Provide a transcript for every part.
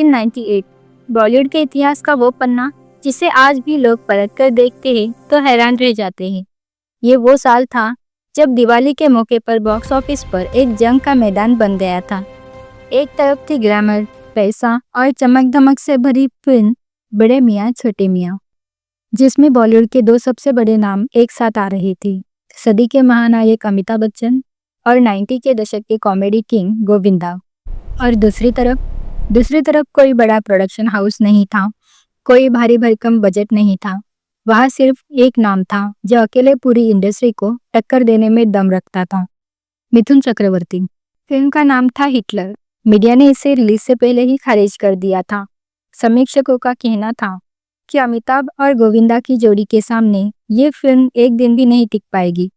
1998 बॉलीवुड के इतिहास का वो पन्ना जिसे आज भी लोग पलट कर देखते हैं तो हैरान रह जाते हैं। ये वो साल था जब दिवाली के मौके पर बॉक्स ऑफिस पर एक जंग का मैदान बन गया था। एक तरफ थी ग्लैमर, पैसा और चमक धमक से भरी फिल्म बड़े मियाँ छोटे मियाँ, जिसमें बॉलीवुड के दो सबसे बड़े नाम एक साथ आ रहे थे, सदी के महानायक अमिताभ बच्चन और 90 के दशक के कॉमेडी किंग गोविंदा। और दूसरी तरफ कोई बड़ा प्रोडक्शन हाउस नहीं था, कोई भारी भरकम बजट नहीं था। वहाँ सिर्फ एक नाम था जो अकेले पूरी इंडस्ट्री को टक्कर देने में दम रखता था, मिथुन चक्रवर्ती। फिल्म का नाम था हिटलर। मीडिया ने इसे रिलीज से पहले ही खारिज कर दिया था। समीक्षकों का कहना था कि अमिताभ और गोविंदा की जोड़ी के सामने ये फिल्म एक दिन भी नहीं टिक पाएगी।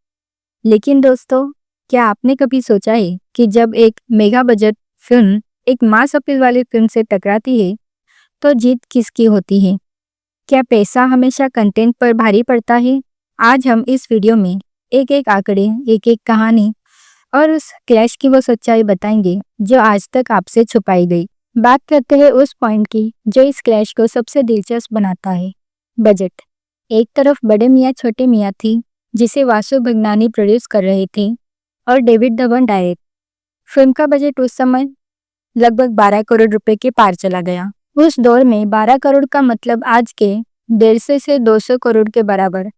लेकिन दोस्तों, क्या आपने कभी सोचा है कि जब एक मेगा बजट फिल्म एक मास अपील वाली फिल्म से टकराती है तो जीत किसकी होती है? क्या पैसा हमेशा कंटेंट पर भारी पड़ता है? आज हम इस वीडियो में एक एक आंकड़े, एक एक कहानी और उस क्लैश की वो सच्चाई बताएंगे जो आज तक आपसे छुपाई गई। बात करते हैं उस पॉइंट की जो इस क्लैश को सबसे दिलचस्प बनाता है, बजट। एक तरफ बड़े मियाँ छोटे मियाँ थी जिसे वासु भगनानी प्रोड्यूस कर रहे थे और डेविड धवन डायरेक्ट। फिल्म का बजट उस समय लगभग 12 करोड़ रुपए के पार चला गया। उस दौर में 12 करोड़ का मतलब आज के 150 से 200 करोड़ के बराबर।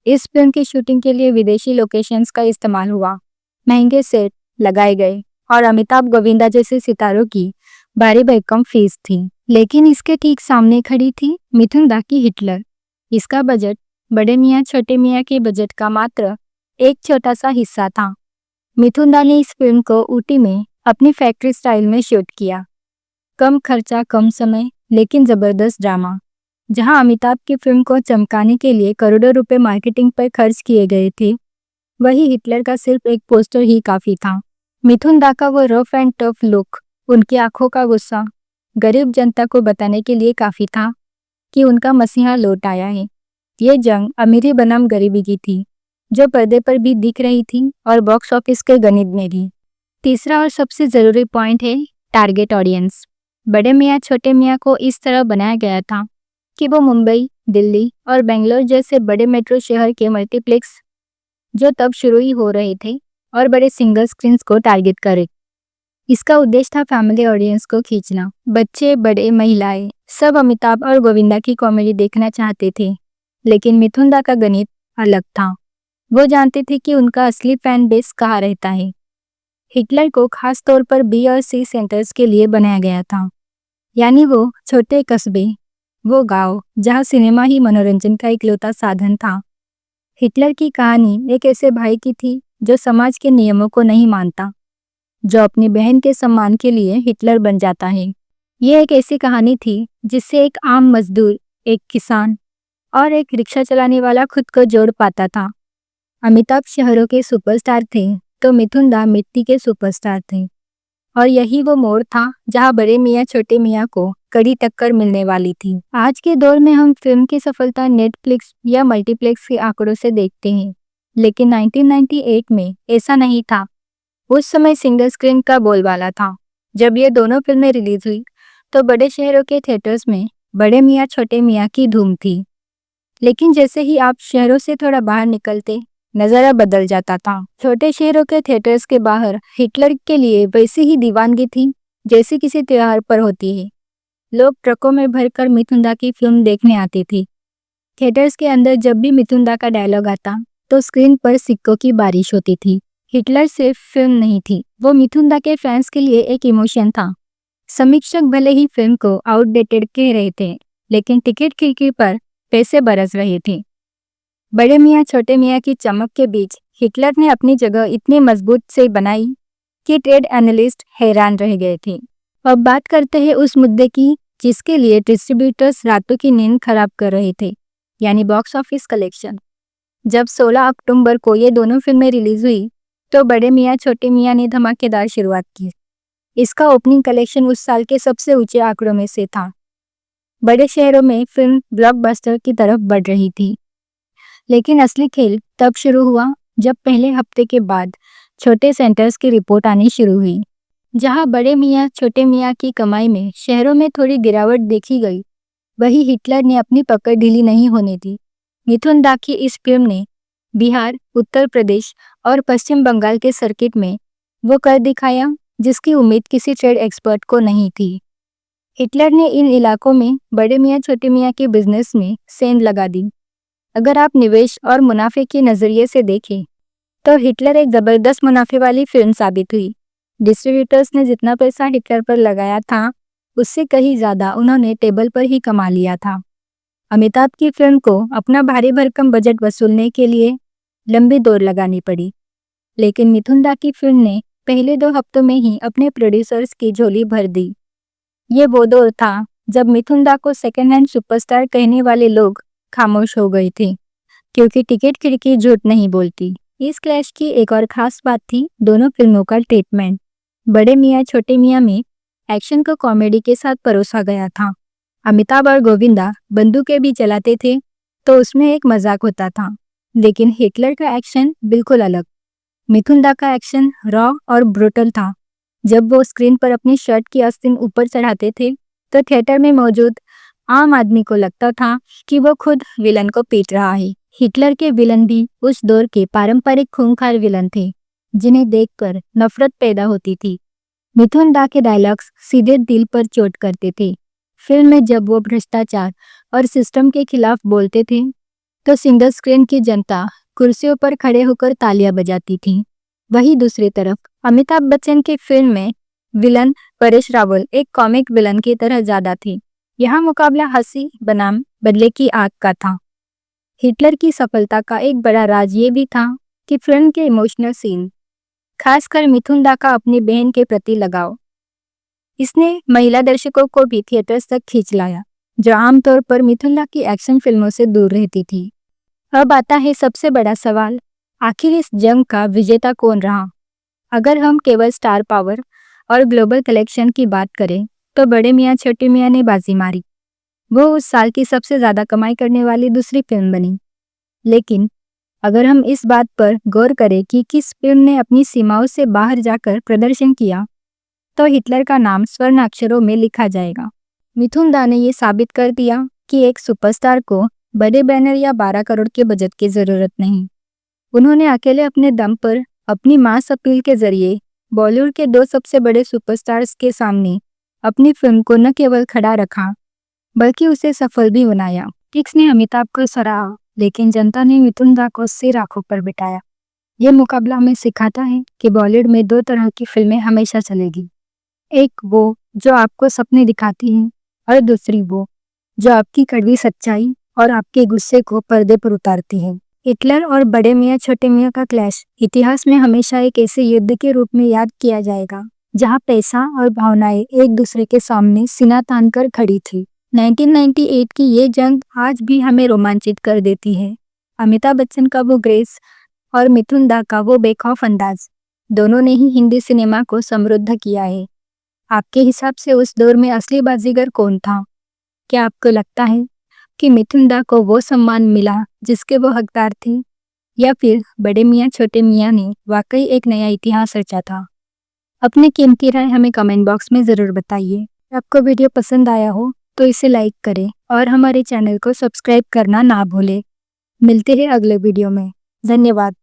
इस फिल्म की शूटिंग के लिए विदेशी लोकेशंस का इस्तेमाल हुआ, महंगे सेट लगाए गए और अमिताभ गोविंदा जैसे सितारों की भारी भरकम फीस थी। लेकिन इसके ठीक सामने खड़ी थी मिथुन दा की हिटलर। इसका बजट बड़े मियाँ छोटे मियाँ के बजट का मात्र एक छोटा सा हिस्सा था। मिथुन दा ने इस फिल्म को ऊटी में अपनी फैक्ट्री स्टाइल में शूट किया। कम खर्चा, कम समय, लेकिन जबरदस्त ड्रामा। जहां अमिताभ की फिल्म को चमकाने के लिए करोड़ों रुपए मार्केटिंग पर खर्च किए गए थे, वही हिटलर का सिर्फ एक पोस्टर ही काफी था। मिथुन दा का वो रफ एंड टफ लुक, उनकी आंखों का गुस्सा गरीब जनता को बताने के लिए काफी था कि उनका मसीहा लौट आया है। ये जंग अमीरी बनाम गरीबी की थी, जो पर्दे पर भी दिख रही थी और बॉक्स ऑफिस के गणित में भी। तीसरा और सबसे जरूरी पॉइंट है टारगेट ऑडियंस। बड़े मियाँ छोटे मियाँ को इस तरह बनाया गया था कि वो मुंबई, दिल्ली और बेंगलोर जैसे बड़े मेट्रो शहर के मल्टीप्लेक्स जो तब शुरू ही हो रहे थे और बड़े सिंगल स्क्रीन्स को टारगेट करे। इसका उद्देश्य था फैमिली ऑडियंस को खींचना। बच्चे, बड़े, महिलाएं सब अमिताभ और गोविंदा की कॉमेडी देखना चाहते थे। लेकिन मिथुन दा का गणित अलग था। वो जानते थे कि उनका असली फैन बेस कहाँ रहता है। हिटलर को खास तौर पर बी और सी सेंटर्स के लिए बनाया गया था, यानी वो छोटे कस्बे, वो गांव जहां सिनेमा ही मनोरंजन का इकलौता साधन था। हिटलर की कहानी एक ऐसे भाई की थी जो समाज के नियमों को नहीं मानता, जो अपनी बहन के सम्मान के लिए हिटलर बन जाता है। ये एक ऐसी कहानी थी जिससे एक आम मजदूर, एक किसान और एक रिक्शा चलाने वाला खुद को जोड़ पाता था। अमिताभ शहरों के सुपरस्टार थे तो मिथुन दा मिट्टी के सुपरस्टार थे। और यही वो मोड़ था जहां बड़े मियाँ छोटे मियाँ को कड़ी टक्कर मिलने वाली थी। आज के दौर में हम फिल्म की सफलता नेटफ्लिक्स या मल्टीप्लेक्स के आंकड़ों से देखते हैं, लेकिन 1998 में ऐसा नहीं था। उस समय सिंगल स्क्रीन का बोलबाला था। जब ये दोनों फिल्में रिलीज हुई तो बड़े शहरों के थिएटर्स में बड़े मियाँ छोटे मियाँ की धूम थी। लेकिन जैसे ही आप शहरों से थोड़ा बाहर निकलते, नज़ारा बदल जाता था। छोटे शहरों के थिएटर्स के बाहर हिटलर के लिए वैसी ही दीवानगी थी जैसी किसी त्योहार पर होती है। लोग ट्रकों में भरकर मिथुन दा की फिल्म देखने आते थे। थिएटर्स के अंदर जब भी मिथुन दा का डायलॉग आता तो स्क्रीन पर सिक्कों की बारिश होती थी। हिटलर सिर्फ फिल्म नहीं थी, वो मिथुन दा के फैंस के लिए एक इमोशन था। समीक्षक भले ही फिल्म को आउटडेटेड कह रहे थे, लेकिन टिकट खिड़की पर पैसे बरस रहे थे। बड़े मियाँ छोटे मियाँ की चमक के बीच हिटलर ने अपनी जगह इतनी मजबूत से बनाई कि ट्रेड एनालिस्ट हैरान रह गए थे। अब बात करते हैं उस मुद्दे की जिसके लिए डिस्ट्रीब्यूटर्स रातों की नींद खराब कर रहे थे, यानी बॉक्स ऑफिस कलेक्शन। जब 16 अक्टूबर को ये दोनों फिल्में रिलीज हुई तो बड़े मियाँ छोटे मियाँ ने धमाकेदार शुरुआत की। इसका ओपनिंग कलेक्शन उस साल के सबसे ऊंचे आंकड़ों में से था। बड़े शहरों में फिल्म ब्लॉकबस्टर की तरफ बढ़ रही थी। लेकिन असली खेल तब शुरू हुआ जब पहले हफ्ते के बाद छोटे सेंटर्स की रिपोर्ट आनी शुरू हुई। जहां बड़े मियाँ छोटे मियाँ की कमाई में शहरों में थोड़ी गिरावट देखी गई, वहीं हिटलर ने अपनी पकड़ ढीली नहीं होने दी। मिथुन दा की इस फिल्म ने बिहार, उत्तर प्रदेश और पश्चिम बंगाल के सर्किट में वो कर दिखाया जिसकी उम्मीद किसी ट्रेड एक्सपर्ट को नहीं थी। हिटलर ने इन इलाकों में बड़े मियाँ छोटे मियाँ के बिजनेस में सेंध लगा दी। अगर आप निवेश और मुनाफे के नज़रिए से देखें तो हिटलर एक ज़बरदस्त मुनाफे वाली फिल्म साबित हुई। डिस्ट्रीब्यूटर्स ने जितना पैसा हिटलर पर लगाया था, उससे कहीं ज़्यादा उन्होंने टेबल पर ही कमा लिया था। अमिताभ की फिल्म को अपना भारी भरकम बजट वसूलने के लिए लंबी दौड़ लगानी पड़ी, लेकिन मिथुन दा की फिल्म ने पहले 2 हफ्तों में ही अपने प्रोड्यूसर्स की झोली भर दी। ये वो दौर था जब मिथुन दा को सेकेंड हैंड सुपरस्टार कहने वाले लोग खामोश हो गए थे, क्योंकि टिकट खिड़की झूठ नहीं बोलती। इस क्लैश की एक और खास बात थी दोनों फिल्मों का ट्रीटमेंट। बड़े मियाँ छोटे मियाँ में एक्शन को कॉमेडी के साथ परोसा गया था। अमिताभ और गोविंदा बंदूकें भी चलाते थे तो उसमें एक मजाक होता था, लेकिन हिटलर का एक्शन बिल्कुल अलग। मिथुन दा का एक्शन रॉ और ब्रूटल था। जब वो स्क्रीन पर अपनी शर्ट की आस्तीन ऊपर चढ़ाते थे तो थिएटर में मौजूद आम आदमी को लगता था कि वो खुद विलन को पीट रहा है। हिटलर के विलन भी उस दौर के पारंपरिक खूंखार विलन थे, जिन्हें देखकर नफरत पैदा होती थी। मिथुन दा के डायलॉग्स सीधे दिल पर चोट करते थे। फिल्म में जब वो भ्रष्टाचार और सिस्टम के खिलाफ बोलते थे तो सिंगल स्क्रीन की जनता कुर्सियों पर खड़े होकर तालियां बजाती थी। वहीं दूसरी तरफ अमिताभ बच्चन की फिल्म में विलन परेश रावल एक कॉमिक विलन की तरह ज्यादा थे। यहाँ मुकाबला हंसी बनाम बदले की आग का था। हिटलर की सफलता का एक बड़ा राज ये भी था कि फिल्म के इमोशनल सीन, खासकर मिथुन दा का अपनी बहन के प्रति लगाव, इसने महिला दर्शकों को भी थिएटर्स तक खींच लाया, जो आमतौर पर मिथुन दा की एक्शन फिल्मों से दूर रहती थी। अब आता है सबसे बड़ा सवाल, आखिर इस जंग का विजेता कौन रहा? अगर हम केवल स्टार पावर और ग्लोबल कलेक्शन की बात करें तो बड़े मियाँ छोटे मियाँ ने बाजी मारी। वो उस साल की सबसे ज़्यादा कमाई करने वाली दूसरी फिल्म बनी। लेकिन अगर हम इस बात पर गौर करें कि किस फिल्म ने अपनी सीमाओं से बाहर जाकर प्रदर्शन किया, तो हिटलर का नाम स्वर्ण अक्षरों में लिखा जाएगा। मिथुन दा ने ये साबित कर दिया कि एक सुपरस्टार को बड़े बैनर या 12 करोड़ के बजट की ज़रूरत नहीं। उन्होंने अकेले अपने दम पर अपनी मास अपील के जरिए बॉलीवुड के 2 सबसे बड़े सुपरस्टार्स के सामने अपनी फिल्म को न केवल खड़ा रखा, बल्कि उसे सफल भी बनाया। क्रिटिक्स ने अमिताभ को सराहा, लेकिन जनता ने मिथुन दा को सिर आंखों पर बिठाया। ये मुकाबला हमें सिखाता है कि बॉलीवुड में 2 तरह की फिल्में हमेशा चलेगी। एक वो जो आपको सपने दिखाती है, और दूसरी वो जो आपकी कड़वी सच्चाई और आपके गुस्से को पर्दे पर उतारती है। हिटलर और बड़े मियाँ छोटे मियाँ का क्लैश इतिहास में हमेशा एक ऐसे युद्ध के रूप में याद किया जाएगा, जहां पैसा और भावनाएं एक दूसरे के सामने सीना तान कर खड़ी थी। 1998 की ये जंग आज भी हमें रोमांचित कर देती है। अमिताभ बच्चन का वो ग्रेस और मिथुन दा का वो बेखौफ अंदाज, दोनों ने ही हिंदी सिनेमा को समृद्ध किया है। आपके हिसाब से उस दौर में असली बाजीगर कौन था? क्या आपको लगता है कि मिथुन दा को वो सम्मान मिला जिसके वो हकदार थे, या फिर बड़े मियाँ छोटे मियाँ ने वाकई एक नया इतिहास रचा था? अपनी कीमती राय हमें कमेंट बॉक्स में ज़रूर बताइए। आपको वीडियो पसंद आया हो तो इसे लाइक करें और हमारे चैनल को सब्सक्राइब करना ना भूलें। मिलते हैं अगले वीडियो में। धन्यवाद।